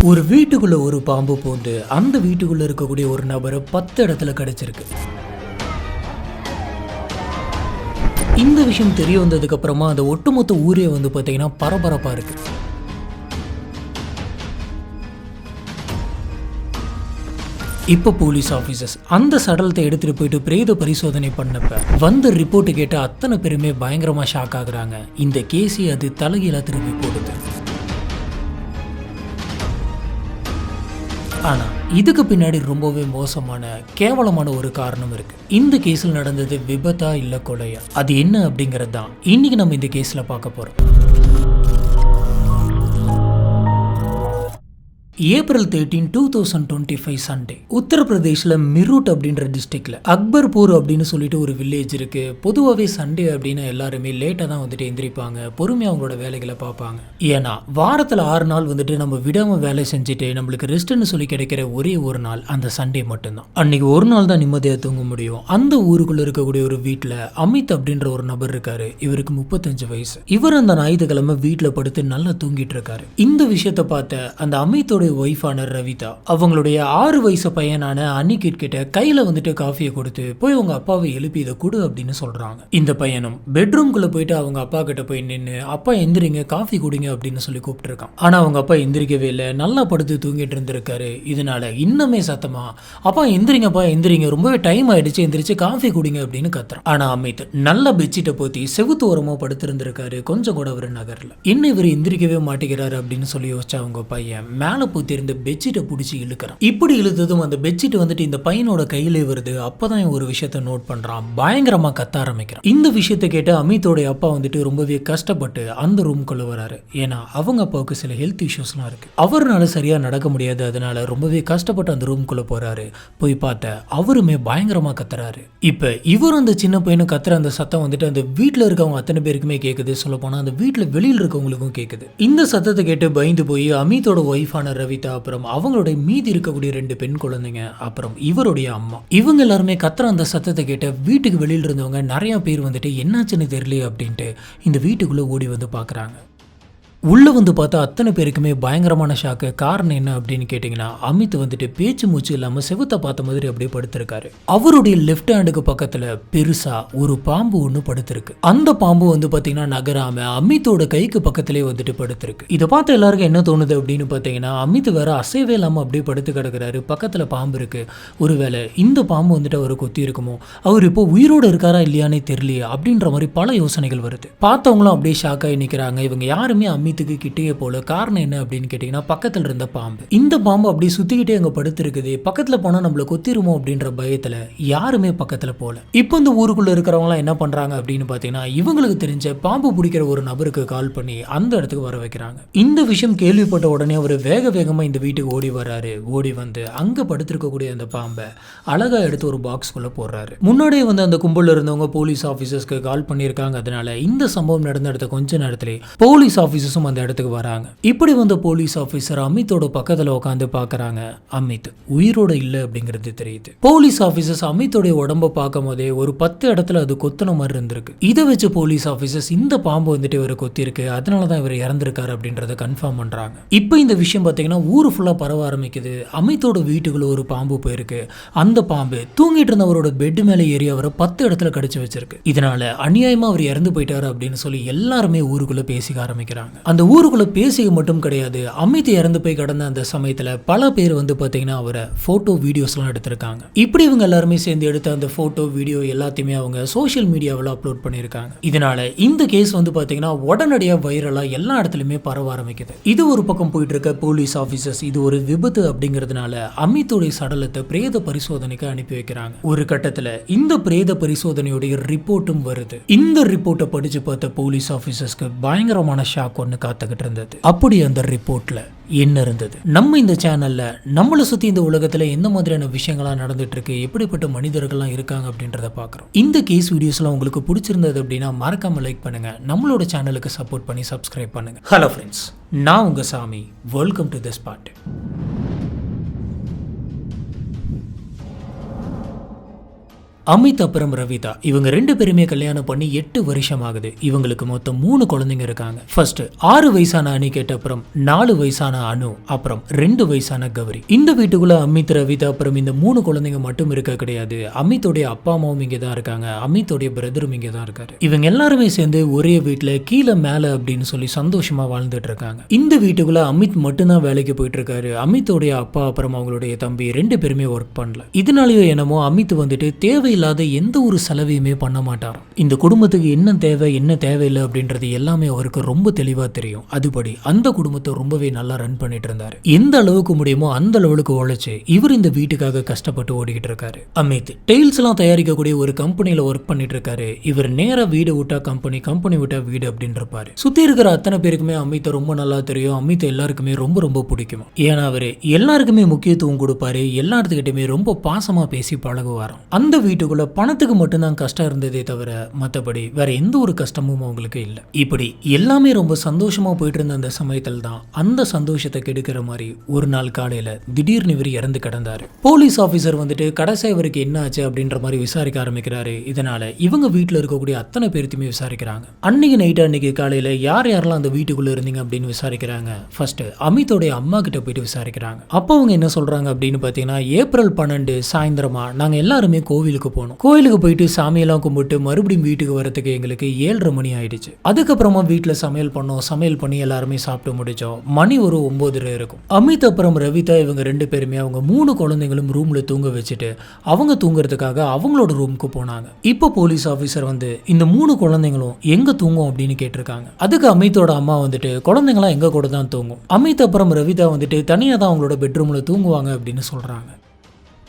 ஒரு வீட்டுக்குள்ள ஒரு பாம்பு பூந்து அந்த வீட்டுக்குள்ள இருக்கக்கூடிய ஒரு நபரை 10 இடத்துல கிடைச்சிருக்கு. இந்த விஷயம் தெரிய வந்ததுக்கு அப்புறமா அந்த ஒட்டுமொத்த ஊரே வந்து பார்த்தீங்கன்னா பரபரப்பா இருக்கு. இப்போ போலீஸ் ஆஃபீஸர்ஸ் அந்த சடலத்தை எடுத்துட்டு போயிட்டு பிரேத பரிசோதனை பண்ணப்ப வந்த ரிப்போர்ட் கேட்டு அத்தனை பேருமே பயங்கரமா ஷாக் ஆகுறாங்க. இந்த கேஸை அது தலைகீழா திரும்பி போடுது. ஆனா இதுக்கு பின்னாடி ரொம்பவே மோசமான கேவலமான ஒரு காரணம் இருக்கு. இந்த கேஸில் நடந்தது விபத்தா இல்ல கொலையா, அது என்ன அப்படிங்கிறது தான் இன்னைக்கு நம்ம இந்த கேஸ்ல பார்க்க போறோம். ஏப்ரல் 13, 2025 சண்டே உத்தரப்பிரதேஷ்ல மிரூட் அப்படின்ற டிஸ்ட்ரிக்ட்ல அக்பர்பூர் அப்படின்னு சொல்லிட்டு ஒரு வில்லேஜ் இருக்கு. பொதுவாகவே சண்டே அப்படின்னா எல்லாருமே லேட்டாக தான் வந்துட்டு எந்திரிப்பாங்க, பொறுமையாக அவங்களோட வேலைகளை பார்ப்பாங்க. ஏன்னா வாரத்தில் 6 நாள் வந்துட்டு நம்ம விடாம வேலை செஞ்சுட்டு நம்மளுக்கு ரெஸ்ட்னு சொல்லி கிடைக்கிற ஒரே ஒரு நாள் அந்த சண்டே மட்டும்தான். அன்னைக்கு ஒரு நாள் தான் நிம்மதியாக தூங்க முடியும். அந்த ஊருக்குள்ள இருக்கக்கூடிய ஒரு வீட்டில் அமித் அப்படின்ற ஒரு நபர் இருக்காரு. இவருக்கு 35 வயசு. இவர் அந்த ஞாயிற்றுக்கிழமை வீட்டில் படுத்து நல்லா தூங்கிட்டு இருக்காரு. இந்த விஷயத்தை பார்த்த அந்த அமித்தோட ஒய்ஃபான ரவிதா அவங்களுடைய 6 வயசு பையனான அனிகிட் கிட்ட கையில வந்துட்டு காஃபியை கொடுத்து போய் உங்க அப்பாவை எழுப்பி இதை கொடு அப்படின்னு சொல்றாங்க. இந்த பையனும் பெட்ரூம்குள்ள போயிட்டு அவங்க அப்பா கிட்ட போய் நின்று அப்பா எந்திரிங்க காஃபி குடிங்க அப்படின்னு சொல்லி கூப்பிட்டு இருக்கான். ஆனா அவங்க அப்பா எந்திரிக்கவே இல்லை, நல்லா படுத்து தூங்கிட்டு இருந்திருக்காரு. இதனால இன்னுமே சத்தமா அப்பா எந்திரிங்கப்பா எந்திரிங்க, ரொம்பவே டைம் ஆயிடுச்சு, எந்திரிச்சு காஃபி குடிங்க அப்படின்னு கத்துறான். ஆனா அமித் நல்ல பெட்ஷீட்டை போத்தி செவுத்து ஓரமா படுத்திருந்திருக்காரு. கொஞ்சம் கூட அவர் நகர்ல. இன்னும் இவர் எந்திரிக்கவே மாட்டேங்கிறாரு அப்படின்னு சொல்லி யோசிச்சா அவங்க பையன் மேல இருந்த பெட்ஷீட்டை பிடிச்சி இழுக்கிறான். இப்படி இழுத்ததும் அந்த பெட்ஷீட் வந்துட்டு இந்த பையனோட கையிலே வருது. அப்பதான் ஒரு விஷயத்தை நோட் பண்றான். பயங்கரமா கத்த ஆரம்பிக்கிறான். இந்த விஷயத்தை கேட்டு அமித்தோட அப்பா வந்துட்டு ரொம்பவே கஷ்டப்பட்டு அந்த ரூம்குள்ள வராரு. ஏன்னா அவங்க அப்பாவுக்கு சில ஹெல்த் இஷ்யூஸ்லாம் இருக்கு. அவர்னால சரியா நடக்க முடியாது. அதனால ரொம்பவே கஷ்டப்பட்டு அந்த ரூம்குள்ள போறாரு. போய் பார்த்த அவருமே பயங்கரமா கத்துறாரு. இப்ப இவர் அந்த சின்ன பையனும் கத்துற அந்த சத்தம் வந்துட்டு அந்த வீட்டுல இருக்கவங்க அத்தனை பேருக்குமே கேக்குது. சொல்ல போனா அந்த வீட்டுல வெளியில் இருக்கவங்களுக்கும் கேக்குது. இந்த சத்தத்தை கேட்டு பயந்து போய் அமித்தோட ஒய்ஃபான ரவிதா, அப்புறம் அவங்களுடைய மீதி இருக்கக்கூடிய 2 பெண் குழந்தைங்க, அப்புறம் இவருடைய அம்மா, இவங்க எல்லாருமே கத்துற அந்த சத்தத்தை கேட்ட வீட்டுக்கு வெளியில் இருந்தவங்க நிறைய பேர் வந்துட்டு என்னாச்சுன்னு தெரியல அப்படின்ட்டு இந்த வீட்டுக்குள்ள ஓடி வந்து பாக்குறாங்க. உள்ள வந்து பார்த்தா அத்தனை பேருக்குமே பயங்கரமான ஷாக்கு. காரணம் என்ன அப்படின்னு கேட்டிங்கன்னா அமித் வந்துட்டு பேச்சு மூச்சு இல்லாமல் செவுத்த பார்த்த மாதிரி அப்படியே படுத்திருக்காரு. அவருடைய லெஃப்ட் ஹேண்டுக்கு பக்கத்தில் பெருசா ஒரு பாம்பு ஒன்று படுத்திருக்கு. அந்த பாம்பு வந்து பார்த்தீங்கன்னா நகராம அமித்தோட கைக்கு பக்கத்திலே வந்துட்டு படுத்திருக்கு. இதை பார்த்து எல்லாருக்கும் என்ன தோணுது அப்படின்னு பார்த்தீங்கன்னா அமித் வேற அசைவே இல்லாமல் அப்படியே படுத்து கிடக்குறாரு. பக்கத்தில் பாம்பு இருக்கு. ஒருவேளை இந்த பாம்பு வந்துட்டு அவர் கொத்தி இருக்குமோ, அவர் இப்போ உயிரோடு இருக்காரா இல்லையானே தெரியலையே அப்படின்ற மாதிரி பல யோசனைகள் வருது. பார்த்தவங்களும் அப்படியே ஷாக்காகி நிற்கிறாங்க. இவங்க யாருமே அமித் கிட்டே போல. காரணம் என்ன அப்படின்னு கேட்டீங்கன்னா பக்கத்துல இருந்த பாம்பு. இந்த பாம்பு அப்படி சுத்திக்கிட்டே அங்க படுத்து இருக்குது. பக்கத்துல போனா நம்மள கொத்திருமோ அப்படின்ற பயத்துல யாருமே பக்கத்துல போல. இப்போ இந்த ஊருக்குள்ள இருக்கிறவங்க என்ன பண்றாங்க அப்படின்னு பாத்தீங்கன்னா இவங்களுக்கு தெரிஞ்ச பாம்பு பிடிக்கிற ஒரு நபருக்கு கால் பண்ணி அந்த இடத்துக்கு வர வைக்கிறாங்க. இந்த விஷயம் கேள்விப்பட்ட உடனே அவர் வேக வேகமா இந்த வீட்டுக்கு ஓடி வராரு. ஓடி வந்து அங்க படுத்திருக்கக்கூடிய அந்த பாம்பை அழகா எடுத்து ஒரு பாக்ஸ்குள்ள போடுறாரு. முன்னாடியே வந்து அந்த கும்பல்ல இருந்தவங்க போலீஸ் ஆபீசர்ஸ்க்கு கால் பண்ணியிருக்காங்க. அதனால இந்த சம்பவம் நடந்த இடத்த கொஞ்ச நேரத்திலே போலீஸ் ஆபீசர்ஸும் அந்த இடத்துக்கு வராங்க. இப்படி வந்த போலீஸ் ஆபீசர் அமித்தோட பக்கத்துல உட்காந்து பாக்குறாங்க. அமித் உயிரோட இல்ல அப்படிங்கிறது தெரியுது. போலீஸ் ஆபீசர்ஸ் அமித்தோட உடம்ப பார்க்கும் போதே ஒரு 10 இடத்துல அது கொத்தன மாதிரி இருந்திருக்கு. இதை வச்சு போலீஸ் ஆபீசர்ஸ் இந்த பாம்பு வந்துட்டு இவரை கொத்தி இருக்கு, அதனாலதான் இவர் இறந்திருக்காரு அப்படின்றத கன்ஃபார்ம் பண்றாங்க. இப்போ இந்த விஷயம் பாத்தீங்கன்னா ஊரு ஃபுல்லா பரவ ஆரம்பிக்குது. அமித்தோட வீட்டுக்குள்ள ஒரு பாம்பு போயிருக்கு. அந்த பாம்பு தூங்கிட்டு இருந்தவரோட பெட் மேல ஏறி அவரை 10 இடத்துல கடிச்சு வச்சிருக்கு. இதனால அநியாயமா அவர் இறந்து போயிட்டாரு அப்படின்னு சொல்லி எல்லாருமே ஊருக்குள்ள பேசிக்க ஆரம்பிக்கிறாங்க. அந்த ஊருக்குள்ள பேசிக்க மட்டும் கிடையாது, அமித் இறந்து போய் கடந்த அந்த சமயத்துல பல பேர் வந்து பாத்தீங்கன்னா அவரை போட்டோ வீடியோஸ்லாம் எடுத்திருக்காங்க. இப்படி இவங்க எல்லாருமே சேர்ந்து எடுத்த அந்த போட்டோ வீடியோ எல்லாத்தையுமே அவங்க சோஷியல் மீடியாவில் அப்லோட் பண்ணியிருக்காங்க. இதனால இந்த கேஸ் வந்து பாத்தீங்கன்னா உடனடியாக வைரலா எல்லா இடத்துலயுமே பரவ ஆரம்பிக்குது. இது ஒரு பக்கம் போயிட்டு இருக்க போலீஸ் ஆபீசர்ஸ் இது ஒரு விபத்து அப்படிங்கிறதுனால அமித்தோடைய சடலத்தை பிரேத பரிசோதனைக்கு அனுப்பி வைக்கிறாங்க. ஒரு கட்டத்துல இந்த பிரேத பரிசோதனையுடைய ரிப்போர்ட்டும் வருது. இந்த ரிப்போர்ட்டை படிச்சு பார்த்த போலீஸ் ஆபீசர்ஸ்க்கு பயங்கரமான ஷாக் ஒன்று காத்துக்கிட்டு இருந்தது. அப்படி அந்த ரிப்போர்ட்ல என்ன இருந்தது? நம்ம இந்த சேனல்ல நம்மளை சுத்தி இந்த உலகத்துல எந்த மாதிரியான விஷயங்கள்லாம் நடந்துட்டு இருக்கு, எப்படிப்பட்ட மனிதர்கள்லாம் இருக்காங்க அப்படின்றத பாக்குறோம். இந்த கேஸ் வீடியோஸ்லாம் உங்களுக்கு பிடிச்சிருந்தது அப்படின்னா மறக்காம லைக் பண்ணுங்க, நம்மளோட சேனலுக்கு சப்போர்ட் பண்ணி சப்ஸ்கிரைப் பண்ணுங்க. ஹலோ ஃப்ரெண்ட்ஸ், நான் உங்க சாமி. Welcome to the spot. Amit அப்புறம் ரவிதா இவங்க 2 பேருமே கல்யாணம் பண்ணி 8 வருஷம் ஆகுது. இவங்களுக்கு மொத்தம் 3 குழந்தைங்க இருக்காங்க. ஃபர்ஸ்ட் 6 வயசான அனிகேட், அப்புறம் 4 வயசான அனு, அப்புறம் 2 வயசான கௌரி. இந்த வீட்டுக்குள்ள அமித், ரவிதா அப்புறம் இந்த 3 குழந்தைங்க மட்டும் இருக்க கிடையாது. அமித்தோடைய அப்பா அம்மாவும் இங்கே தான் இருக்காங்க. அமித்தோடைய பிரதரும் இங்கே தான் இருக்காரு. இவங்க எல்லாருமே சேர்ந்து ஒரே வீட்டுல கீழே மேல அப்படின்னு சொல்லி சந்தோஷமா வாழ்ந்துட்டு இருக்காங்க. இந்த வீட்டுக்குள்ள அமித் மட்டும்தான் வேலைக்கு போயிட்டு இருக்காரு. அமித்தோடைய அப்பா அப்புறம் அவங்களுடைய தம்பி 2 பேருமே ஒர்க் பண்ணல. இதனாலயோ என்னமோ அமித் வந்துட்டு தேவையில்லாத எந்த ஒரு செலவையுமே பண்ண மாட்டார். இந்த குடும்பத்துக்கு என்ன தேவை என்ன தேவையில்லை அப்படின்றது எல்லாமே அவருக்கு ரொம்ப தெளிவா தெரியும். அதுபடி அந்த குடும்பத்தை ரொம்பவே நல்லா ரன் பண்ணிட்டு இருந்தாரு. எந்த அளவுக்கு முடியுமோ அந்த அளவுக்கு உழைச்சு இவர் இந்த வீட்டுக்காக கஷ்டப்பட்டு ஓடிக்கிட்டு இருக்காரு. அமித் டெய்ல்ஸ் எல்லாம் தயாரிக்கக்கூடிய ஒரு கம்பெனில ஒர்க் பண்ணிட்டு இருக்காரு. இவர் நேரா வீடு விட்டா கம்பெனி, கம்பெனி விட்டா வீடு அப்படின்னு இருப்பாரு. சுத்தி இருக்கிற அத்தனை பேருக்குமே அமித் ரொம்ப நல்லா தெரியும். அமித் எல்லாருக்குமே ரொம்ப ரொம்ப பிடிக்கும். ஏன்னா அவரு எல்லாருக்குமே முக்கியத்துவம் கொடுப்பாரு. எல்லாத்துக்கிட்டுமே ரொம்ப பாசமா பேசி பழகுவாராம். அந்த வீட்டுக்குள்ள பணத்துக்கு மட்டும்தான் கஷ்டம் இருந்ததே தவிர மற்றபடி வேற எந்த ஒரு கஷ்டமும் அவங்களுக்கு இல்லை. இப்படி எல்லாமே ரொம்ப சந்தோஷமா போயிட்டு இருந்த அந்த சமயத்தில் தான் அந்த சந்தோஷத்தை கெடுக்கிற மாதிரி ஒரு நாள் காலையில திடீர்னு இவர் இறந்து கிடந்தாரு. போலீஸ் ஆபீசர் வந்துட்டு கடைசி இவருக்கு என்ன ஆச்சு அப்படின்ற மாதிரி விசாரிக்க ஆரம்பிக்கிறாரு. இதனால இவங்க வீட்டுல இருக்கக்கூடிய அத்தனை பேருத்தையுமே விசாரிக்கிறாங்க. அன்னைக்கு காலையில யார் யாரெல்லாம் அந்த வீட்டுக்குள்ள இருந்தீங்க அப்படின்னு விசாரிக்கிறாங்க. ஃபர்ஸ்ட் அமித்தோடைய அம்மா கிட்ட போயிட்டு விசாரிக்கிறாங்க. அப்போ அவங்க என்ன சொல்றாங்க அப்படின்னு பாத்தீங்கன்னா, ஏப்ரல் 12 சாயந்தரமா நாங்க எல்லாருமே கோவிலுக்கு போனோம். கோயிலுக்கு போயிட்டு சாமியெல்லாம் கும்பிட்டு மறுபடியும் வீட்டுக்கு வரதுக்கு எங்களுக்கு 7:30 மணி ஆயிடுச்சு. அதுக்கப்புறமா வீட்டில் சமையல் பண்ணோம். சமையல் பண்ணி எல்லாருமே சாப்பிட்டு முடிச்சோம். மணி ஒரு 9:30 இருக்கும். அமித் அப்புறம் ரவிதா இவங்க 2 பேருமே அவங்க 3 குழந்தைங்களும் ரூம்ல தூங்க வச்சுட்டு அவங்க தூங்குறதுக்காக அவங்களோட ரூமுக்கு போனாங்க. இப்போ போலீஸ் ஆஃபீஸர் வந்து இந்த 3 குழந்தைங்களும் எங்க தூங்கும் அப்படின்னு கேட்டிருக்காங்க. அதுக்கு அமித்தோட அம்மா வந்துட்டு குழந்தைங்களாம் எங்க கூட தான் தூங்கும். அமித் அப்புறம் ரவிதா வந்துட்டு தனியாக தான் அவங்களோட பெட்ரூம்ல தூங்குவாங்க அப்படின்னு சொல்றாங்க.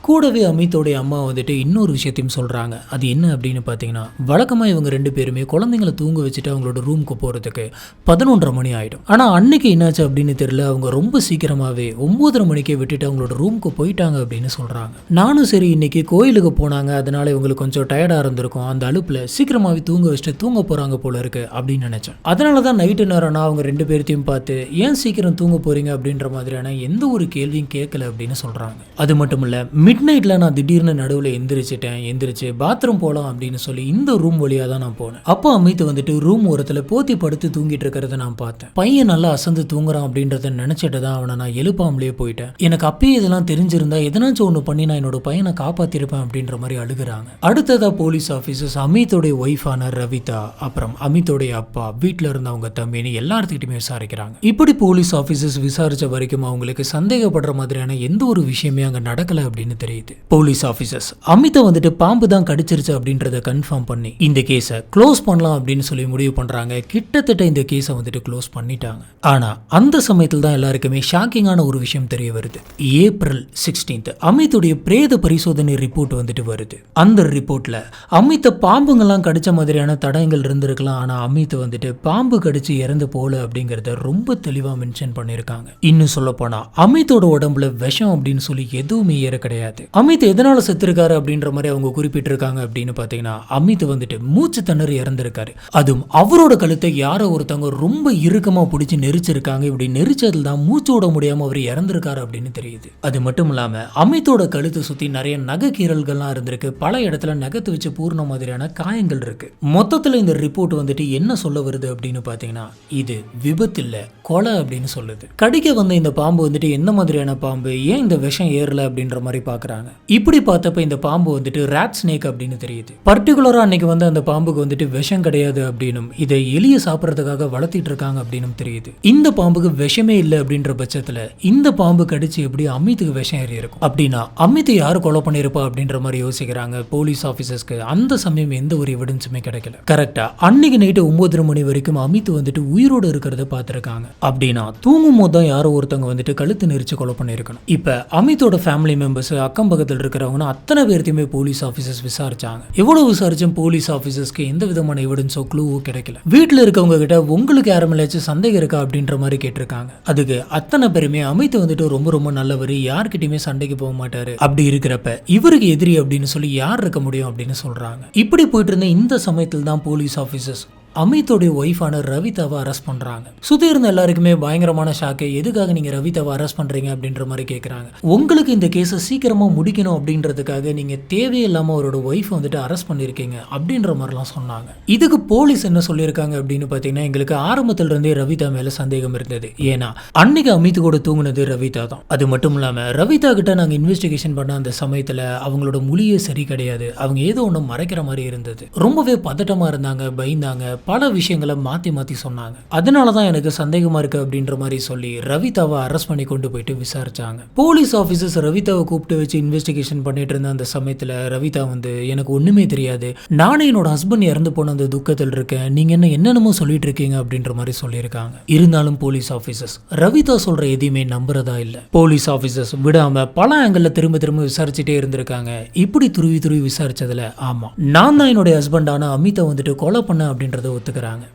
கூடவே அமித்தோடைய அம்மா வந்துட்டு இன்னொரு விஷயத்தையும் சொல்கிறாங்க. அது என்ன அப்படின்னு பார்த்தீங்கன்னா, வழக்கமாக இவங்க 2 பேருமே குழந்தைங்களை தூங்க வச்சுட்டு அவங்களோட ரூமுக்கு போகிறதுக்கு 11:30 மணி ஆகிடும். ஆனால் அன்னைக்கு என்னாச்சு அப்படின்னு தெரியல, அவங்க ரொம்ப சீக்கிரமாகவே 9:30 மணிக்கே விட்டுட்டு அவங்களோட ரூமுக்கு போயிட்டாங்க அப்படின்னு சொல்கிறாங்க. நானும் சரி இன்னைக்கு கோயிலுக்கு போனாங்க, அதனால இவங்களுக்கு கொஞ்சம் டயர்டாக இருந்திருக்கும். அந்த அலுப்பில் சீக்கிரமாகவே தூங்க வச்சுட்டு தூங்க போகிறாங்க போல இருக்கு அப்படின்னு நினச்சேன். அதனால தான் நைட்டு நேரம் நான் அவங்க 2 பேர்த்தையும் பார்த்து ஏன் சீக்கிரம் தூங்க போகிறீங்க அப்படின்ற மாதிரியான எந்த ஒரு கேள்வியும் கேட்கல அப்படின்னு சொல்கிறாங்க. அது மட்டும் இல்லை, மிட் நைட்டில் நான் திடீர்னு நடுவில் எந்திரிச்சு பாத்ரூம் போகலாம் அப்படின்னு சொல்லி இந்த ரூம் வழியாக தான் நான் போனேன். அப்போ அமித் வந்துட்டு ரூம் ஓரத்தில் போத்தி படுத்து தூங்கிட்டு இருக்கிறத நான் பார்த்தேன். பையன் நல்லா அசந்து தூங்குறான் அப்படின்றத நினைச்சிட்டு தான் அவனை நான் எழுப்பாமலே போயிட்டேன். எனக்கு அப்பயே இதெல்லாம் தெரிஞ்சிருந்தா எதனாச்சும் ஒன்று பண்ணி நான் என்னோட பையனை காப்பாற்றிருப்பேன் அப்படின்ற மாதிரி அழுகுறாங்க. அடுத்ததா போலீஸ் ஆஃபீஸர்ஸ் அமித்தோடைய ஒய்ஃபான ரவிதா, அப்புறம் அமித்தோடைய அப்பா, வீட்டில் இருந்த அவங்க தம்பின்னு எல்லாத்துக்கிட்டையுமே விசாரிக்கிறாங்க. இப்படி போலீஸ் ஆஃபீஸர்ஸ் விசாரிச்ச வரைக்கும் அவங்களுக்கு சந்தேகப்படுற மாதிரியான எந்த ஒரு விஷயமே அங்கே நடக்கல அப்படின்னு தெரியுது. போலீஸ் ஆபீசர்ஸ் அமித்தை வந்துட்டு பாம்பு தான் கடிச்சிருச்சு அப்படின்றத கன்ஃபார்ம் பண்ணி இந்த கேஸை க்ளோஸ் பண்ணலாம் அப்படின்னு சொல்லி முடிவு பண்றாங்க. கிட்டத்தட்ட இந்த கேஸை வந்துட்டு க்ளோஸ் பண்ணிட்டாங்க. ஆனா அந்த சமயத்தில் தான் எல்லாருக்குமே ஷாக்கிங்கான ஒரு விஷயம் தெரிய வருது. ஏப்ரல் 16 அமித்துடைய பிரேத பரிசோதனை ரிப்போர்ட் வந்துட்டு வருது. அந்த ரிப்போர்ட்ல அமித்தை பாம்புங்கெல்லாம் கடிச்ச மாதிரியான தடயங்கள் இருந்திருக்கலாம். ஆனா அமித் வந்துட்டு பாம்பு கடிச்சு இறந்து போல அப்படிங்கறத ரொம்ப தெளிவா மென்ஷன் பண்ணிருக்காங்க. இன்னும் சொல்ல போனா அமித்தோட உடம்புல விஷம் அப்படின்னு சொல்லி எதுவுமே ஏற கிடையாது. அமித் எதனால செத்துருக்காரு அப்படின்ற மாதிரி அவங்க குறிப்பிட்டிருக்காங்க அப்படின்னு பார்த்தீங்கன்னா, அமித் வந்துட்டு மூச்சு திணறி இறந்திருக்காரு. அதுவும் அவரோட கழுத்தை யாரோ ஒருத்தவங்க ரொம்ப இறுக்கமாக பிடிச்சி நெரிச்சிருக்காங்க. இப்படி நெரிச்சதில் தான் மூச்சு விட முடியாமல் அவர் இறந்திருக்காரு அப்படின்னு தெரியுது. அது மட்டும் இல்லாமல் அமித்தோட கழுத்தை சுற்றி நிறைய நகை கீறல்கள்லாம் இருந்திருக்கு. பல இடத்துல நகத்தை வச்சு பூர்ண மாதிரியான காயங்கள் இருக்கு. மொத்தத்தில் இந்த ரிப்போர்ட் வந்துட்டு என்ன சொல்ல வருது அப்படின்னு பார்த்தீங்கன்னா, இது விபத்து இல்லை, கொலை அப்படின்னு சொல்லுது. கடிக்க வந்த இந்த பாம்பு வந்துட்டு என்ன மாதிரியான பாம்பு, ஏன் இந்த விஷம் ஏறல அப்படின்ற மாதிரி பார்க்குறாங்க. இப்படி பார்த்தப்ப இந்த பாம்பு வந்துட்டு ராட் ஸ்னேக் அப்படின்னு தெரியுது. பர்டிகுலரா அன்னைக்கு வந்து அந்த பாம்புக்கு வந்துட்டு விஷம் கிடையாது அப்படின்னும் இதை எலிய சாப்பிட்றதுக்காக வளர்த்திட்டு இருக்காங்க அப்படின்னு தெரியுது. இந்த பாம்புக்கு விஷமே இல்லை அப்படின்ற பட்சத்துல இந்த பாம்பு கடிச்சு எப்படி அமித்துக்கு விஷம் ஏறி இருக்கும் அப்படின்னா அமித்தை யாரு கொலை பண்ணிருப்பா அப்படின்ற மாதிரி யோசிக்கிறாங்க போலீஸ் ஆபீசர்ஸ்க்கு. அந்த சமயம் எந்த ஒரு எவிடன்ஸுமே கிடைக்கல. கரெக்டா அன்னைக்கு நைட்டு 9:30 மணி வரைக்கும் அமித் வந்துட்டு உயிரோடு இருக்கிறத பார்த்திருக்காங்க. அப்படின்னா தூங்கும் போது தான் யாரோ ஒருத்தவங்க வந்துட்டு கழுத்து நெரிச்சு கொலை பண்ணிருக்கணும். இப்ப அமித்தோட ஃபேமிலி மெம்பர்ஸ் அக்கம் பக்கத்தில் இருக்கிறவங்க அத்தனை பேர்த்தையுமே போலீஸ் ஆஃபீஸர்ஸ் விசாரிச்சாங்க. எவ்வளவு விசாரிச்சும் போலீஸ் ஆஃபீஸர்ஸ்க்கு எந்த விதமான எவிடன்ஸோ க்ளூவோ கிடைக்கல. வீட்டில் இருக்கவங்க கிட்ட உங்களுக்கு யாருமேலாச்சும் சந்தேகம் இருக்கா அப்படின்ற மாதிரி கேட்டிருக்காங்க. அதுக்கு அத்தனை பேருமே அமித் வந்துட்டு ரொம்ப ரொம்ப நல்லவர், யார்கிட்டயுமே சண்டைக்கு போக மாட்டாரு, அப்படி இருக்கிறப்ப இவருக்கு எதிரி அப்படின்னு சொல்லி யார் இருக்க முடியும் அப்படின்னு சொல்றாங்க. இப்படி போயிட்டு இருந்த இந்த சமயத்தில் தான் போலீஸ் ஆஃபீஸர்ஸ் அமித்தோடைய ஒய்ஃபான ரவிதாவை அரெஸ்ட் பண்றாங்க. சுத்தி இருந்த எல்லாருக்குமே பயங்கரமான ஷாக்கு. எதுக்காக நீங்க ரவிதாவை அரெஸ்ட் பண்றீங்க அப்படின்ற மாதிரி கேட்கறாங்க. உங்களுக்கு இந்த கேஸை சீக்கிரமா முடிக்கணும் அப்படின்றதுக்காக நீங்க தேவையில்லாம அவரோட ஒய்ஃப் வந்துட்டு அரெஸ்ட் பண்ணிருக்கீங்க அப்படின்ற மாதிரிலாம் சொன்னாங்க. இதுக்கு போலீஸ் என்ன சொல்லியிருக்காங்க அப்படின்னு பாத்தீங்கன்னா, எங்களுக்கு ஆரம்பத்துல இருந்தே ரவிதா மேல சந்தேகம் இருந்தது. ஏன்னா அன்னைக்கு அமித் கூட தூங்குனது ரவிதா தான். அது மட்டும் இல்லாம ரவிதா கிட்ட நாங்க இன்வெஸ்டிகேஷன் பண்ண அந்த சமயத்துல அவங்களோட மொழியே சரி கிடையாது. அவங்க ஏதோ ஒண்ணு மறைக்கிற மாதிரி இருந்தது. ரொம்பவே பதட்டமா இருந்தாங்க, பயந்தாங்க, பல விஷயங்களை மாத்தி மாத்தி சொன்னாங்க. அதனாலதான் எனக்கு சந்தேகமா இருக்கு அப்படின்ற மாதிரி சொல்லி ரவிதாவை அரெஸ்ட் பண்ணி கொண்டு போயிட்டு விசாரிச்சாங்க. போலீஸ் ஆபீசர்ஸ் ரவிதாவை கூப்பிட்டு வச்சு இன்வெஸ்டிகேஷன் பண்ணிட்டு இருந்த அந்த சமயத்துல ரவிதா வந்து, எனக்கு ஒண்ணுமே தெரியாது, நானே என்னோட ஹஸ்பண்ட் இறந்து போன அந்த துக்கத்தில் இருக்கேன், நீங்க என்னென்னமோ சொல்லிட்டு இருக்கீங்க அப்படின்ற மாதிரி சொல்லியிருக்காங்க. இருந்தாலும் போலீஸ் ஆபீசர்ஸ் ரவிதா சொல்ற எதையுமே நம்புறதா இல்ல. போலீஸ் ஆபீசர்ஸ் விடாம பல ஆங்கிள் திரும்ப திரும்ப விசாரிச்சுட்டே இருந்திருக்காங்க. இப்படி துருவி துருவி விசாரிச்சதுல ஆமா, நான் தான் என்னுடைய ஹஸ்பண்டான அமித்தை வந்துட்டு கொலை பண்ண அப்படின்றத ஒத்துக்கிறாங்க.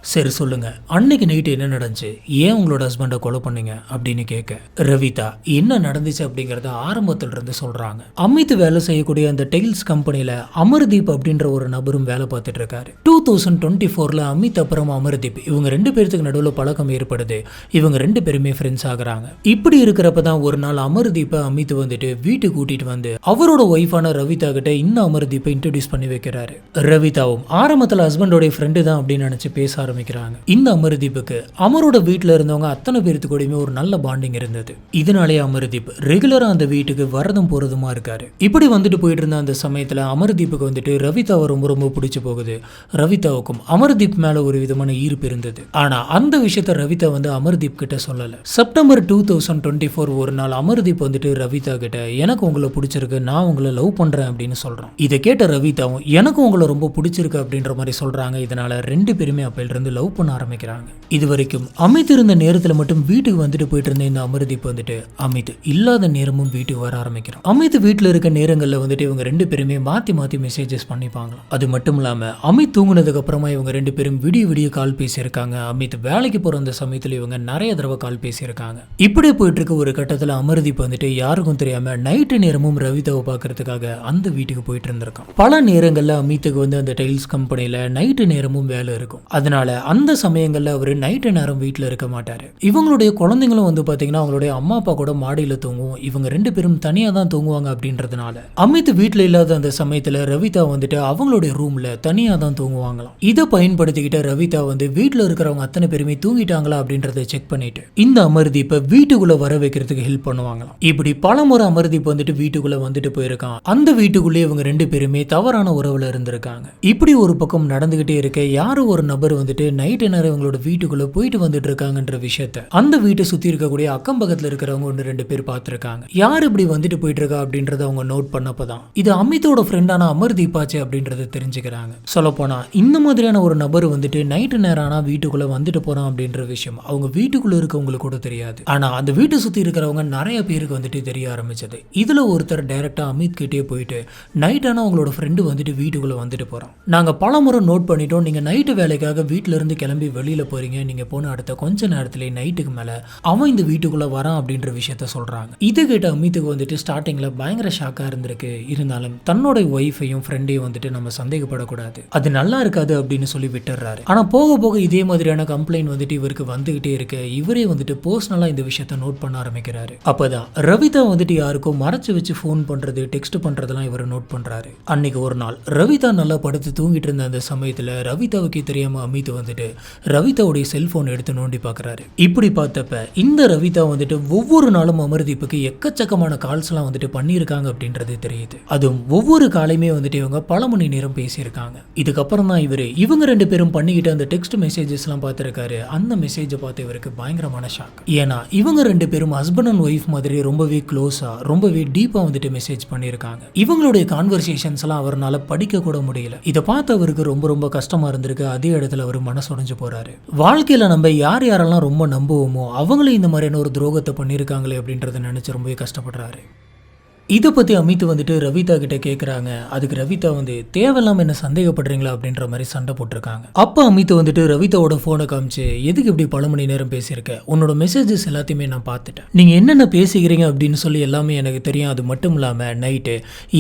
சரி சொல்லுங்க, அன்னைக்கு நைட்டு என்ன நடந்துச்சு, ஏன் உங்களோட ஹஸ்பண்டை கொலை பண்ணீங்க அப்படின்னு கேட்க ரவிதா என்ன நடந்துச்சு அப்படிங்கறத ஆரம்பத்துல இருந்து சொல்றாங்க. அமித் வேலை செய்யக்கூடிய அந்த டெயில்ஸ் கம்பெனில அமர்தீப் அப்படின்ற ஒரு நபரும் வேலை பார்த்துட்டு இருக்காரு. 2024 அமித் அப்புறம் அமர்தீப் இவங்க 2 பேருக்கு நடுவில் பழக்கம் ஏற்படுது. இவங்க 2 பேருமே ஃப்ரெண்ட்ஸ் ஆகுறாங்க. இப்படி இருக்கிறப்பதான் ஒரு நாள் அமர்தீப்பை அமித் வந்துட்டு வீட்டுக்கு கூட்டிட்டு வந்து அவரோட ஒய்ஃபான ரவிதா கிட்ட இந்த அமர்தீப்பை இன்ட்ரோடியூஸ் பண்ணி வைக்கிறாரு. ரவிதாவும் ஆரம்பத்துல ஹஸ்பண்டோட ஃப்ரெண்டு தான் அப்படின்னு நினைச்சு பேச ஆரம்பிக்கிறாங்க. இந்த அமர்தீப்புக்கு அமரோட வீட்டுல இருந்தவங்க அத்தனை பேருக்கு கூடயுமே ஒரு நல்ல பாண்டிங் இருந்தது. இதனாலே அமர்தீப் ரெகுலரா அந்த வீட்டுக்கு வரதும் போறதுமா இருக்காரு. இப்படி வந்துட்டு போயிட்டு இருந்த அந்த சமயத்துல அமர்தீப்புக்கு வந்துட்டு ரவிதாவை ரொம்ப ரொம்ப பிடிச்சு போகுது. ரவிதாவுக்கும் அமர்தீப் மேல ஒரு விதமான ஈர்ப்பு இருந்தது. ஆனா அந்த விஷயத்த ரவிதா வந்து அமர்தீப் கிட்ட சொல்லல. செப்டம்பர் 2024 ஒரு நாள் அமர்தீப் வந்துட்டு ரவிதா கிட்ட, எனக்கு உங்களை பிடிச்சிருக்கு, நான் உங்களை லவ் பண்றேன் அப்படின்னு சொல்றான். இதை கேட்ட ரவிதாவும் எனக்கு உங்களை ரொம்ப பிடிச்சிருக்கு அப்படின்ற மாதிரி சொல்றாங்க. இதனால 2 பேருமே அப்பையில இருந்து லவ் பண்ண ஆரம்பிக்கிறாங்க. இது வரைக்கும் அமித் இருந்த நேரத்துல மட்டும் வீட்டுக்கு வந்துட்டு போயிட்டு இருந்த இந்த அமர்தீப் வந்துட்டு அமித் இல்லாத நேரமும் வீட்டுக்கு வர ஆரம்பிக்கிறான். அமித் வீட்டுல இருக்க நேரங்கள்ல வந்துட்டு இவங்க 2 பேருமே மாத்தி மாத்தி மெசேஜஸ் பண்ணிப்பாங்க. அது மட்டும் இல்லாம அமித் தூங்குனதுக்கு அப்புறமா இவங்க 2 பேரும் விடிய விடிய கால் பேசியிருக்காங்க. அமித் வேலைக்கு போற அந்த சமயத்துல இவங்க நிறைய தடவை கால் பேசியிருக்காங்க. இப்படி போயிட்டு இருக்க ஒரு கட்டத்துல அமர்தீப் வந்துட்டு யாருக்கும் தெரியாம நைட்டு நேரமும் ரவிதாவை பாக்குறதுக்காக அந்த வீட்டுக்கு போயிட்டு இருந்திருக்கான். பல நேரங்கள்ல அமித்துக்கு வந்து அந்த டைல்ஸ் கம்பெனில நைட்டு நேரமும் வேலை இருக்கும். அதனால அந்த சமயங்கள்ல அவரு நைட்டு நேரம் வீட்டுல இருக்க மாட்டாரு. இவங்களுடைய குழந்தைங்களும் வந்து பாத்தீங்கன்னா அவங்களுடைய அம்மா அப்பா கூட மாடியில தூங்குவோம், இவங்க 2 பேரும் தனியா தான் தூங்குவாங்க அப்படின்றதுனால அமித் வீட்டுல இல்லாத அந்த சமயத்துல ரவிதா வந்துட்டு அவங்களுடைய ரூம்ல தனியா தான் தூங்குவாங்களாம். இதை பயன்படுத்திக்கிட்ட ரவிதா வந்து வீட்டுல இருக்கிறவங்க அத்தனை பேருமே தூங்கிட்டாங்களா அப்படின்றத செக் பண்ணிட்டு இந்த அமர்தீப்பை வீட்டுக்குள்ள வர வைக்கிறதுக்கு ஹெல்ப் பண்ணுவாங்களாம். இப்படி பல முறை அமர்தீப் வந்துட்டு வீட்டுக்குள்ள வந்துட்டு போயிருக்கான். அந்த வீட்டுக்குள்ளே இவங்க 2 பேருமே தவறான உறவுல இருந்திருக்காங்க. இப்படி ஒரு பக்கம் நடந்துகிட்டே இருக்க யாரோ ஒரு நபர் வந்துட்டு நைட்டு நேரம் இவங்களோட வீட்டுக்குள்ள போயிட்டு வந்துட்டு இருக்காங்கன்ற விஷயத்த அந்த வீட்டை சுத்தி இருக்கக்கூடிய அக்கம் பக்கத்துல இருக்கிறவங்க 1-2 பேர் பார்த்திருக்காங்க. யார் இப்படி வந்துட்டு போயிட்டு இருக்கா அப்படின்றத அவங்க நோட் பண்ணப்பதான் இது அமித்தோட ஃப்ரெண்டான அமர்தீப் ஆச்சு அப்படின்றத தெரிஞ்சுக்கிறாங்க. சொல்ல போனா இந்த மாதிரியான ஒரு நபர் வந்துட்டு நைட்டு நேரம் ஆனா வீட்டுக்குள்ள வந்துட்டு போறான் அப்படின்ற விஷயம் அவங்க வீட்டுக்குள்ள இருக்கவங்களுக்கு கூட தெரியாது. ஆனா அந்த வீட்டை சுத்தி இருக்கிறவங்க நிறைய பேருக்கு வந்துட்டு தெரிய ஆரம்பிச்சது. இதுல ஒருத்தர் டைரக்டா அமித் கிட்டே போயிட்டு நைட் ஆனா உங்களோட ஃப்ரெண்டு வந்துட்டு வீட்டுக்குள்ள வந்துட்டு போறான், நாங்க பல முறை நோட் பண்ணிட்டோம், நீங்க நைட்டு வேலைக்காக வீட்டுல இருந்து கிளம்பி வெளியில போறீங்க, நீங்க போன அடுத்த கொஞ்ச நேரத்திலே நைட்டுக்கு மேல அவன் இந்த வீட்டுக்குள்ள வரான் அப்படின்ற விஷயத்த சொல்றாங்க. இது கேட்ட அமித்துக்கு வந்துட்டு ஸ்டார்டிங்ல பயங்கர ஷாக்கா இருந்திருக்கு. இருந்தாலும் தன்னோட ஒய்ஃபையும் ஃப்ரெண்டையும் வந்துட்டு நம்ம சந்தேகப்படக்கூடாது, அது நல்லா இருக்காது அப்படின்னு சொல்லி விட்டுறாரு. ஆனா போக போக இதே மாதிரியான கம்ப்ளைண்ட் வந்துட்டு இவருக்கு வந்துகிட்டே இருக்கு. இவரே வந்துட்டு பர்சனலா இந்த விஷயத்த நோட் பண்ண ஆரம்பிக்கிறாரு. அப்பதான் ரவிதா வந்துட்டு யாருக்கும் மறைச்சு வச்சு போன் பண்றது டெக்ஸ்ட் பண்றதெல்லாம் இவர் நோட் பண்றாரு. அன்னைக்கு ஒரு நாள் ரவிதா நல்லா படுத்து தூங்கிட்டு இருந்த அந்த சமயத்துல ரவிதாவுக்கு தெரியாம அமித் வந்துட்டு ரவிதாவுடைய செல்போன் எடுத்து நோண்டி பார்க்கறாரு. இப்படி பார்த்தப்ப இந்த ரவிதா வந்துட்டு ஒவ்வொரு நாளும் அமர்தீப்புக்கு எக்கச்சக்கமான கால்ஸ் எல்லாம் வந்துட்டு பண்ணியிருக்காங்க அப்படின்றது தெரியுது. அதுவும் ஒவ்வொரு காலையுமே வந்துட்டு இவங்க பல மணி நேரம் பேசியிருக்காங்க. இதுக்கப்புறம் தான் இவங்க 2 பேரும் பண்ணிக்கிட்டு அந்த டெக்ஸ்ட் மெசேஜஸ் எல்லாம் பார்த்திருக்காரு. அந்த மெசேஜை பார்த்து இவருக்கு பயங்கரமான ஷாக். ஏன்னா இவங்க 2 பேரும் ஹஸ்பண்ட் அண்ட் ஒய்ஃப் மாதிரி ரொம்பவே க்ளோஸா ரொம்பவே டீப்பா வந்துட்டு மெசேஜ் பண்ணியிருக்காங்க. இவங்களுடைய கான்வர்சேஷன்ஸ் எல்லாம் அவரால் படிக்க கூட முடியல. இதை பார்த்து அவருக்கு ரொம்ப ரொம்ப கஷ்டமா இருந்திருக்கு. அதே இடத்துல அவர் மனசுடைஞ்சு போறாரு. வாழ்க்கையில நம்ம யாரெல்லாம் ரொம்ப நம்புவோமோ அவங்களே இந்த மாதிரியான ஒரு துரோகத்தை பண்ணியிருக்காங்களே அப்படின்றத நினைச்சு ரொம்பவே கஷ்டப்படுறாரு. இதை பத்தி அமித் வந்துட்டு ரவிதா கிட்ட கேக்குறாங்க. அதுக்கு ரவிதா வந்து தேவையில்லாம என்ன சந்தேகப்படுறீங்களா அப்படின்ற மாதிரி சண்டை போட்டிருக்காங்க. அப்ப அமித் வந்துட்டு ரவிதாவோட போனை காமிச்சு, எதுக்கு இப்படி பல மணி நேரம் பேசியிருக்க, உன்னோட மெசேஜஸ் எல்லாத்தையுமே நான் பார்த்துட்டேன், நீங்க என்னென்ன பேசிக்கிறீங்க அப்படின்னு சொல்லி எல்லாமே எனக்கு தெரியும். அது மட்டும் இல்லாம நைட்டு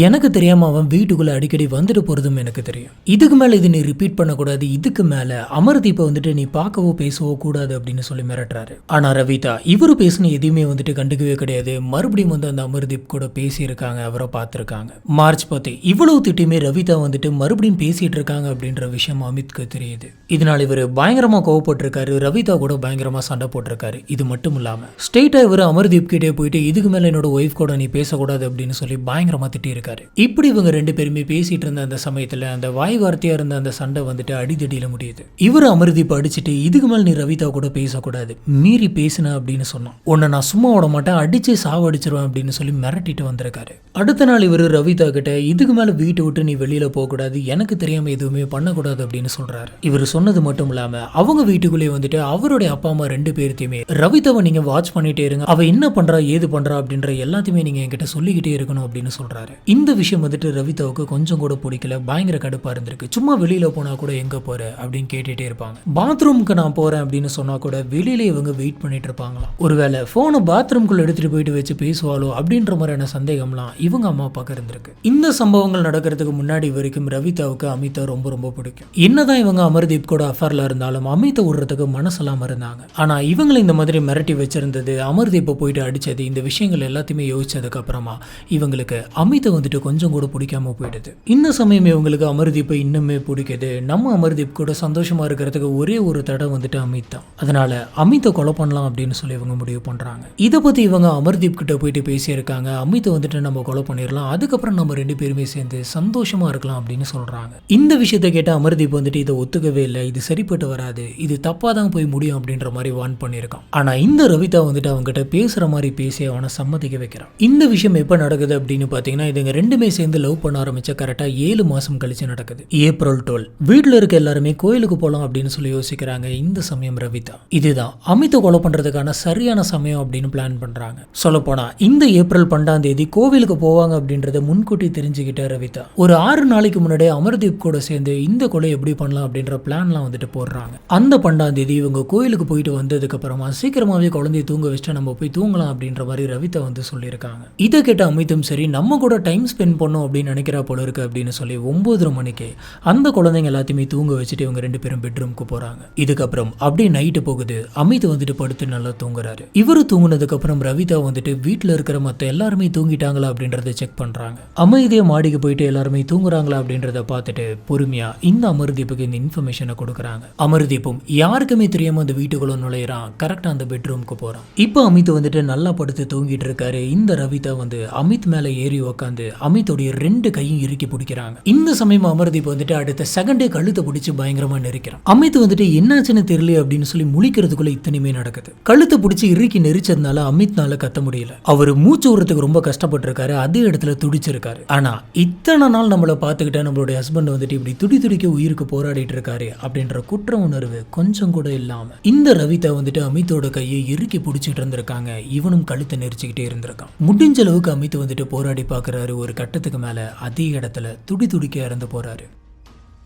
எனக்கு தெரியாம அவன் வீட்டுக்குள்ள அடிக்கடி வந்துட்டு போறதும் எனக்கு தெரியும். இதுக்கு மேல இது நீ ரிப்பீட் பண்ணக்கூடாது, இதுக்கு மேல அமர்தீப்பை வந்துட்டு நீ பார்க்கவோ பேசவோ கூடாது அப்படின்னு சொல்லி மிரட்டுறாரு. ஆனா ரவிதா இவரு பேசின எதையுமே வந்துட்டு கண்டுக்கவே கிடையாது. மறுபடியும் வந்து அந்த அமர்தீப் கூட பேசியிருக்காங்க, அவரை பார்த்துருக்காங்க. மார்ச் 10 இவ்வளவு திட்டியுமே ரவிதா வந்துட்டு மறுபடியும் பேசிட்டு இருக்காங்க அப்படின்ற விஷயம் அமித்க்கு தெரியுது. இதனால இவர் பயங்கரமா கோவப்பட்டிருக்காரு. ரவிதா கூட பயங்கரமா சண்டை போட்டிருக்காரு. இது மட்டும் இல்லாம ஸ்ட்ரெயிட்டா இவர் அமர்தீப் கிட்டே போயிட்டு இதுக்கு மேல என்னோட ஒய்ஃப் கூட நீ பேசக்கூடாது அப்படின்னு சொல்லி பயங்கரமா திட்டி இருக்காரு. இப்படி இவங்க ரெண்டு பேருமே பேசிட்டு இருந்த அந்த சமயத்துல அந்த வாய் வார்த்தையா இருந்த அந்த சண்டை வந்துட்டு அடிதடியில முடியுது. இவர் அமர்தீப் அடிச்சுட்டு இதுக்கு மேல நீ ரவிதா கூட பேசக்கூடாது, மீறி பேசின அப்படின்னு சொன்னான், உன்னை நான் சும்மா விட மாட்டேன், அடிச்சு சாவடிச்சிருவேன் அப்படின்னு சொல்லி மிரட்டிட்டு வந்திருக்காரு. அடுத்த நாள் இவர் ரவிதா கிட்ட இதுக்கு மேல வீட்டை விட்டு நீ வெளியில போக கூடாது, எனக்கு தெரியாம எதுவுமே பண்ணக்கூடாது அப்படின்னு சொல்றாரு. இவர் சொன்னது மட்டும் இல்லாம அவங்க வீட்டுக்குள்ளேயே வந்துட்டு அவருடைய அப்பா அம்மா ரெண்டு பேர்த்தையுமே ரவிதாவை நீங்க வாட்ச் பண்ணிட்டே இருங்க, அவ என்ன பண்றா ஏது பண்றா அப்படின்ற எல்லாத்தையுமே நீங்க என்கிட்ட சொல்லிக்கிட்டே இருக்கணும் அப்படின்னு சொல்றாரு. இந்த விஷயம் வந்துட்டு ரவிதாவுக்கு கொஞ்சம் கூட பிடிக்கல, பயங்கர கடுப்பா இருந்திருக்கு. சும்மா வெளியில போனா கூட எங்க போற அப்படின்னு கேட்டுட்டே இருப்பாங்க. பாத்ரூமுக்கு நான் போறேன் அப்படின்னு சொன்னா கூட வெளியில இவங்க வெயிட் பண்ணிட்டு இருப்பாங்களாம். ஒருவேளை போனை பாத்ரூம்குள்ள எடுத்துட்டு போயிட்டு வச்சு பேசுவாளோ அப்படின்ற மாதிரியான சந்தேகம்லாம் இவங்க அம்மா அப்பாக்கு இருந்திருக்கு. இந்த சம்பவங்கள் நடக்கிறதுக்கு முன்னாடி வரைக்கும் ரவிதாவுக்கு அமிதா ரொம்ப ரொம்ப பிடிக்கும். என்னதான் இவங்க அமர்தீப் கூட அஃபர்ல இருந்தாலும் அமித்தை விடுறதுக்கு மனசெல்லாம் இருந்தாங்க. ஆனா இவங்களை இந்த மாதிரி மிரட்டி வச்சிருந்தது, அமர்தீப்பை போயிட்டு அடிச்சது, இந்த விஷயங்கள் எல்லாத்தையுமே யோசிச்சதுக்கு அப்புறமா இவங்களுக்கு அமித்தை வந்துட்டு கொஞ்சம் கூட பிடிக்காம போயிடுது. இந்த சமயம் இவங்களுக்கு அமர்தீப்பை இன்னுமே பிடிக்குது. நம்ம அமர்தீப் கூட சந்தோஷமா இருக்கிறதுக்கு ஒரே ஒரு தடவை வந்துட்டு அமித் தான். அதனால அமித்தை கொலை பண்ணலாம் அப்படின்னு சொல்லி இவங்க முடிவு பண்றாங்க. இதை பத்தி இவங்க அமர்தீப் கிட்ட போயிட்டு பேசியிருக்காங்க. அமித்தை வந்துட்டு நம்ம கொலை பண்ணிடலாம், அதுக்கப்புறம் நம்ம ரெண்டு பேருமே சேர்ந்து சந்தோஷமா இருக்கலாம் அப்படின்னு சொல்றாங்க. இந்த விஷயத்தை கேட்ட அமர்தீப் வந்துட்டு இதை ஒத்துக்கவே இல்லை, இது சரிப்பட்டு வராது, இது தப்பா தான் போய் முடியும் அப்படின்ற மாதிரி வார்ன் பண்ணியிருக்கான். ஆனா இந்த ரவிதா வந்துட்டு அவங்க கிட்ட பேசுற மாதிரி பேசி அவனை சம்மதிக்க வைக்கிறான். இந்த விஷயம் எப்ப நடக்குது அப்படின்னு பாத்தீங்கன்னா இதுங்க ரெண்டுமே சேர்ந்து லவ் பண்ண ஆரம்பிச்ச கரெக்டா 7 மாசம் கழிச்சு நடக்குது. ஏப்ரல் 12 வீட்டுல இருக்க எல்லாருமே கோயிலுக்கு போலாம் அப்படின்னு சொல்லி யோசிக்கிறாங்க. இந்த சமயம் ரவிதா இதுதான் அமித்தை கொலை பண்றதுக்கான சரியான சமயம் அப்படின்னு பிளான் பண்றாங்க. சொல்ல போனா இந்த ஏப்ரல் 12 கோவிலுக்கு போவாங்க அப்படின்றத முன்கூட்டி தெரிஞ்சுக்கிட்ட ரவிதா ஒரு 6 நாளைக்கு முன்னாடியே அமர்தீப் கூட சேர்ந்து இந்த கொலை எப்படி பண்ணலாம் அப்படின்ற பிளான்லாம் வந்துட்டு போடுறாங்க. அந்த 12 இவங்க கோயிலுக்கு போயிட்டு வந்ததுக்கு அப்புறமா சீக்கிரமாவே குழந்தைய தூங்க வச்சுட்டு நம்ம போய் தூங்கலாம் அப்படின்ற மாதிரி ரவிதா வந்து சொல்லியிருக்காங்க. இதை கேட்ட அமித்தும் சரி நம்ம கூட டைம் ஸ்பெண்ட் பண்ணோம் அப்படின்னு நினைக்கிறா போல இருக்கு அப்படின்னு சொல்லி 9:30 மணிக்கு அந்த குழந்தைங்க எல்லாத்தையுமே தூங்க வச்சுட்டு இவங்க ரெண்டு பேரும் பெட்ரூமுக்கு போறாங்க. இதுக்கப்புறம் அப்படியே நைட்டு போகுது. அமித் வந்துட்டு படுத்து நல்லா தூங்குறாரு. இவரு தூங்குனதுக்கு அப்புறம் ரவிதா வந்துட்டு வீட்டுல இருக்கிற மத்த எல்லாருமே தூங்கிட்டாங்களா அப்படின்றத செக் பண்றாங்க. அமைதியா மாடிக்கு போயிட்டு எல்லாருமே தூங்குறாங்களா அப்படின்றத பார்த்துட்டு பொறுமையா இந்த அமர்தீப்புக்கு இந்த இன்ஃபர்மேஷனை கொடுக்குறாங்க. அமர்தீப்பும் யாருக்குமே தெரியாம அந்த வீட்டுக்குள்ள நுழையிறான். கரெக்டா அந்த பெட்ரூமுக்கு போறான். இப்போ அமித் வந்துட்டு நல்லா படுத்து தூங்கிட்டு இருக்காரு. இந்த ரவிதா வந்து அமித் மேல ஏறி உக்காந்து அமித்தோடைய 2 கையும் இறுக்கி பிடிக்கிறாங்க. இந்த சமயம் அமர்தீப் வந்துட்டு அடுத்த செகண்டே கழுத்தை பிடிச்சு பயங்கரமா நெரிக்கிறான். அமித் வந்துட்டு என்னாச்சுன்னு தெரியல அப்படின்னு சொல்லி முழிக்கிறதுக்குள்ள இத்தனையுமே நடக்குது. கழுத்தை பிடிச்சி இறுக்கி நெரிச்சதுனால அமித்னால கத்த முடியல. அவர் மூச்சு விடுறதுக்கு ரொம்ப கஷ்டப்பட்டிருக்காரு. அதே இடத்துல துடிச்சிருக்காரு. ஆனா இத்தனை நாள் நம்மளை பார்த்துக்கிட்ட நம்மளுடைய ஹஸ்பண்ட் வந்துட்டு இப்படி துடிக்க உயிருக்கு போராடிட்டு இருக்காரு அப்படின்ற குற்ற உணர்வு கொஞ்சம் கூட இல்லாம இந்த ரவிதா வந்துட்டு அமித்தோட கையை இறுக்கி பிடிச்சிட்டு இருந்திருக்காங்க. இவனும் கழுத்தை நெரிச்சுக்கிட்டே இருந்திருக்கான். முடிஞ்ச அளவுக்கு அமித் வந்துட்டு போராடி பார்க்கறாரு. ஒரு கட்டத்துக்கு மேல அதே இடத்துல துடிக்க இறந்து போறாரு.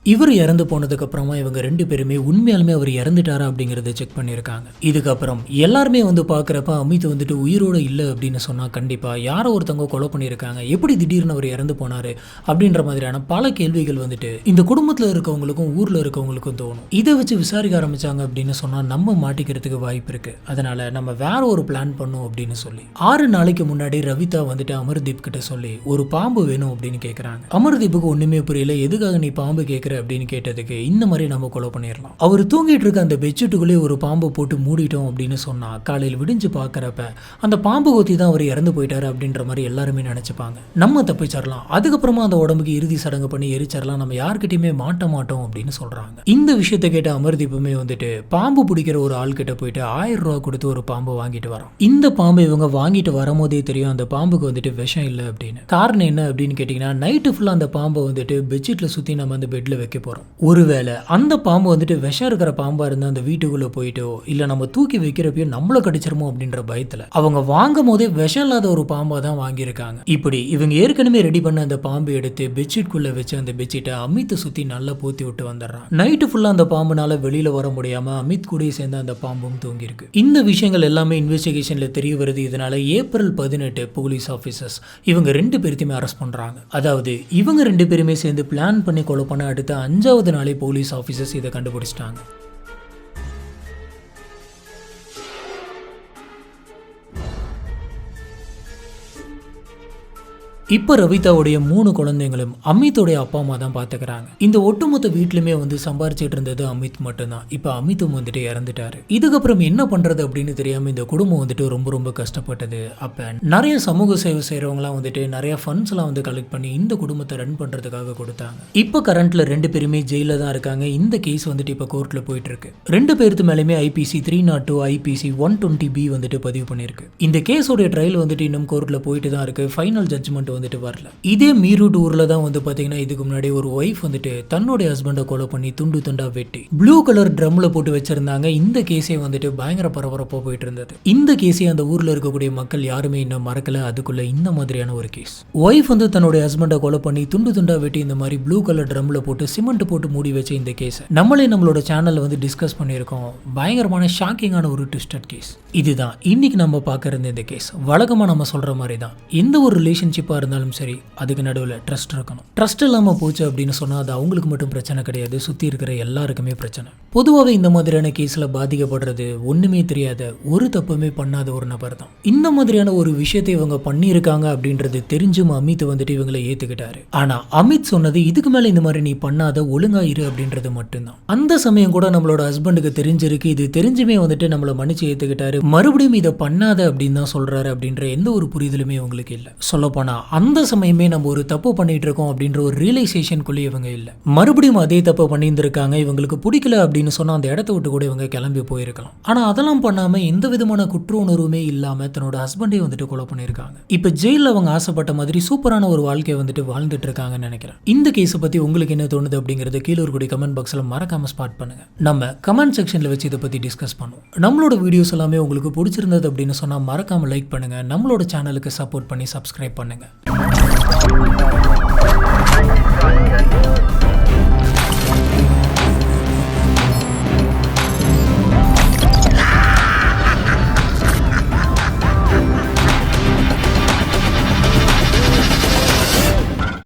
இவர் இறந்து போனதுக்கு அப்புறமா இவங்க ரெண்டு பேருமே உண்மையாலுமே அவர் இறந்துட்டாரா அப்படிங்கறத செக் பண்ணியிருக்காங்க. இதுக்கப்புறம் எல்லாருமே வந்து பாக்குறப்ப அமித் வந்துட்டு உயிரோட இல்லை அப்படின்னு சொன்னா கண்டிப்பா யாரோ ஒருத்தவங்க கொலை பண்ணியிருக்காங்க, எப்படி திடீர்னு அவர் இறந்து போனாரு அப்படின்ற மாதிரியான பல கேள்விகள் வந்துட்டு இந்த குடும்பத்துல இருக்கவங்களுக்கும் ஊர்ல இருக்கவங்களுக்கும் தோணும். இதை வச்சு விசாரிக்க ஆரம்பிச்சாங்க அப்படின்னு சொன்னா நம்ம மாட்டிக்கிறதுக்கு வாய்ப்பு இருக்கு. அதனால நம்ம வேற ஒரு பிளான் பண்ணும் அப்படின்னு சொல்லி 6 நாளைக்கு முன்னாடி ரவிதா வந்துட்டு அமர்தீப் கிட்ட சொல்லி ஒரு பாம்பு வேணும் அப்படின்னு கேட்கறாங்க. அமர்தீப்புக்கு ஒண்ணுமே புரியல. எதுக்காக நீ பாம்பு கேட்கிற அப்படின்னு கேட்டதுக்கு இந்த மாதிரி நம்ம கொலை பண்ணிடலாம், அவர் தூங்கிட்டு இருக்க அந்த பெட்ஷீட்டுக்குள்ளே ஒரு பாம்பை போட்டு மூடிட்டோம் அப்படின்னு சொன்னா காலையில் விடிஞ்சு பார்க்கறப்ப அந்த பாம்பு கொத்தி தான் அவர் இறந்து போயிட்டாரு அப்படின்ற மாதிரி எல்லாருமே நினைச்சுப்பாங்க. நம்ம தப்பிச்சிடலாம், அதுக்கப்புறமா அந்த உடம்புக்கு இறுதி சடங்கு பண்ணி எரிச்சிடலாம், நம்ம யார்கிட்டயுமே மாட்ட மாட்டோம் அப்படின்னு சொல்றாங்க. இந்த விஷயத்தை கேட்ட அமர்தீப்புமே வந்துட்டு பாம்பு பிடிக்கிற ஒரு ஆள் கிட்ட போயிட்டு 1000 ரூபா கொடுத்து ஒரு பாம்பு வாங்கிட்டு வரோம். இந்த பாம்பு இவங்க வாங்கிட்டு வரும்போதே தெரியும் அந்த பாம்புக்கு வந்துட்டு விஷம் இல்லை அப்படின்னு. காரணம் என்ன அப்படின்னு கேட்டீங்கன்னா நைட்டு ஃபுல்லா அந்த பாம்பை வந்துட்டு பெட்ஷீட்ல சுத்தி நம்ம அந்த பெட்ல வைக்க போறோம். ஒருவேளை அந்த பாம்பு வந்துட்டு விஷம் இருக்கிற பாம்பா இருந்தா அந்த வீட்டுக்குள்ள போயிட்டோ இல்ல நம்ம தூக்கி வைக்கிறப்பயோ நம்மள கடிச்சிருமோ அப்படின்ற பயத்துல அவங்க வாங்கும் போதே விஷம் இல்லாத ஒரு பாம்பா தான் வாங்கியிருக்காங்க. இப்படி இவங்க ஏற்கனவே ரெடி பண்ண அந்த பாம்பு எடுத்து பெட்ஷீட் குள்ள வச்சு அந்த பெட்ஷீட்டை அமித்தை சுத்தி நல்லா போத்தி விட்டு வந்துடுறான். நைட்டு ஃபுல்லா அந்த பாம்புனால வெளியில வர முடியாம அமித் கூட சேர்ந்து அந்த பாம்பும் தூங்கி இருக்கு. இந்த விஷயங்கள் எல்லாமே இன்வெஸ்டிகேஷன்ல தெரிய வருது. இதனால ஏப்ரல் 18 போலீஸ் ஆபீசர்ஸ் இவங்க 2 பேருத்தையுமே அரெஸ்ட் பண்றாங்க. அதாவது இவங்க 2 பேருமே சேர்ந்து பிளான் பண்ணி கொலை பண்ண அடுத்த 5வது நாளே போலீஸ் ஆபீசர்ஸ் இதை கண்டுபிடிச்சிட்டாங்க. இப்போ ரவிதாவுடைய 3 குழந்தைங்களும் அமித்தோடைய அப்பா அம்மா தான் பார்த்துக்கிறாங்க. இந்த ஒட்டுமொத்த வீட்லையுமே வந்து சம்பாரிச்சிட்டு இருந்தது அமித் மட்டும்தான். இப்போ அமித்தும் வந்துட்டு இறந்துட்டாரு. இதுக்கப்புறம் என்ன பண்றது அப்படின்னு தெரியாம இந்த குடும்பம் வந்துட்டு ரொம்ப ரொம்ப கஷ்டப்பட்டது. அப்ப நிறைய சமூக சேவை செய்யறவங்களாம் வந்துட்டு நிறைய ஃபண்ட்ஸ் எல்லாம் வந்து கலெக்ட் பண்ணி இந்த குடும்பத்தை ரன் பண்றதுக்காக கொடுத்தாங்க. இப்போ கரண்ட்ல 2 பேருமே ஜெயில தான் இருக்காங்க. இந்த கேஸ் வந்துட்டு இப்போ கோர்ட்ல போயிட்டு இருக்கு. 2 பேருக்கு மேலேயுமே IPC 302 IPC 120B வந்துட்டு பதிவு பண்ணிருக்கு. இந்த கேஸோட ட்ரையல் வந்துட்டு இன்னும் கோர்ட்ல போயிட்டு தான் இருக்கு. ஃபைனல் ஜட்ஜ்மெண்ட் வந்துட்டு வரல. இதே மீரூட் ஊர்ல தான் வந்து பாத்தீங்கன்னா இதுக்கு முன்னாடி ஒரு ஒய்ஃப் வந்துட்டு தன்னுடைய ஹஸ்பண்டை கொலை பண்ணி துண்டு துண்டா வெட்டி ப்ளூ கலர் ட்ரம்ல போட்டு வச்சிருந்தாங்க. இந்த கேஸே வந்துட்டு பயங்கர பரபரப்பா போயிட்டு இருந்தது. இந்த கேஸே அந்த ஊர்ல இருக்கக்கூடிய மக்கள் யாருமே இன்னும் மறக்கல. அதுக்குள்ள இந்த மாதிரியான ஒரு கேஸ் ஒய்ஃப் வந்து தன்னுடைய ஹஸ்பண்டை கொலை பண்ணி துண்டு துண்டா வெட்டி இந்த மாதிரி ப்ளூ கலர் ட்ரம்ல போட்டு சிமெண்ட் போட்டு மூடி வச்ச இந்த கேஸ் நம்மளே நம்மளோட சேனல்ல வந்து டிஸ்கஸ் பண்ணியிருக்கோம். பயங்கரமான ஷாக்கிங்கான ஒரு ட்விஸ்டட் கேஸ். இதுதான் இன்னைக்கு நம்ம பார்க்கறது. இந்த கேஸ் வழக்கமா நம்ம சொல்ற மாதிரி தான் எந்த ஒரு ரிலேஷன்ஷிப்பா இருந்தாலும் சரி அதுக்கு நடுவில் ட்ரஸ்ட் இருக்கணும். ட்ரஸ்ட் இல்லாமல் போச்சு அப்படின்னு சொன்னால் அது அவங்களுக்கு மட்டும் பிரச்சனை கிடையாது, சுற்றி இருக்கிற எல்லாருக்குமே பிரச்சனை. பொதுவாகவே இந்த மாதிரியான கேஸில் பாதிக்கப்படுறது ஒன்றுமே தெரியாத ஒரு தப்புமே பண்ணாத ஒரு நபர் தான். இந்த மாதிரியான ஒரு விஷயத்தை இவங்க பண்ணியிருக்காங்க அப்படின்றது தெரிஞ்சும் அமித் வந்துட்டு இவங்களை ஏற்றுக்கிட்டாரு. ஆனால் அமித் சொன்னது இதுக்கு மேலே இந்த மாதிரி நீ பண்ணாத ஒழுங்கா இரு அப்படின்றது மட்டும்தான். அந்த சமயம் கூட நம்மளோட ஹஸ்பண்டுக்கு தெரிஞ்சிருக்கு. இது தெரிஞ்சுமே வந்துட்டு நம்மளை மன்னிச்சு ஏற்றுக்கிட்டாரு. மறுபடியும் இதை பண்ணாத அப்படின்னு தான் சொல்றாரு அப்படின்ற எந்த ஒரு புரிதலுமே உங்களுக்கு இல்லை. சொல்லப்போனா அந்த சமயமே நம்ம ஒரு தப்பு பண்ணிட்டு இருக்கோம் அப்படின்ற ஒரு ரியலைசேஷனுக்குள்ளே இவங்க இல்லை. மறுபடியும் அதே தப்பு பண்ணியிருந்திருக்காங்க. இவங்களுக்கு பிடிக்கல அப்படின்னு சொன்னா அந்த இடத்த விட்டு கூட இவங்க கிளம்பி போயிருக்கலாம். ஆனா அதெல்லாம் பண்ணாம எந்த விதமான குற்ற உணர்வுமே இல்லாம தன்னோட ஹஸ்பண்டே வந்துட்டு கொலை பண்ணியிருக்காங்க. இப்ப ஜெயில அவங்க ஆசைப்பட்ட மாதிரி சூப்பரான ஒரு வாழ்க்கையை வந்துட்டு வாழ்ந்துட்டு இருக்காங்கன்னு நினைக்கிறேன். இந்த கேஸை பத்தி உங்களுக்கு என்ன தோணுது அப்படிங்கிறது கீழே இருக்கக்கூடிய கமெண்ட் பாக்ஸ்ல மறக்காம ஸ்பாட் பண்ணுங்க. நம்ம கமெண்ட் செக்ஷன்ல வச்சு இதை பத்தி டிஸ்கஸ் பண்ணுவோம். நம்மளோட வீடியோஸ் எல்லாமே உங்களுக்கு பிடிச்சிருந்தது அப்படின்னு சொன்னா மறக்காம லைக் பண்ணுங்க. நம்மளோட சேனலுக்கு சப்போர்ட் பண்ணி சப்ஸ்கிரைப் பண்ணுங்க.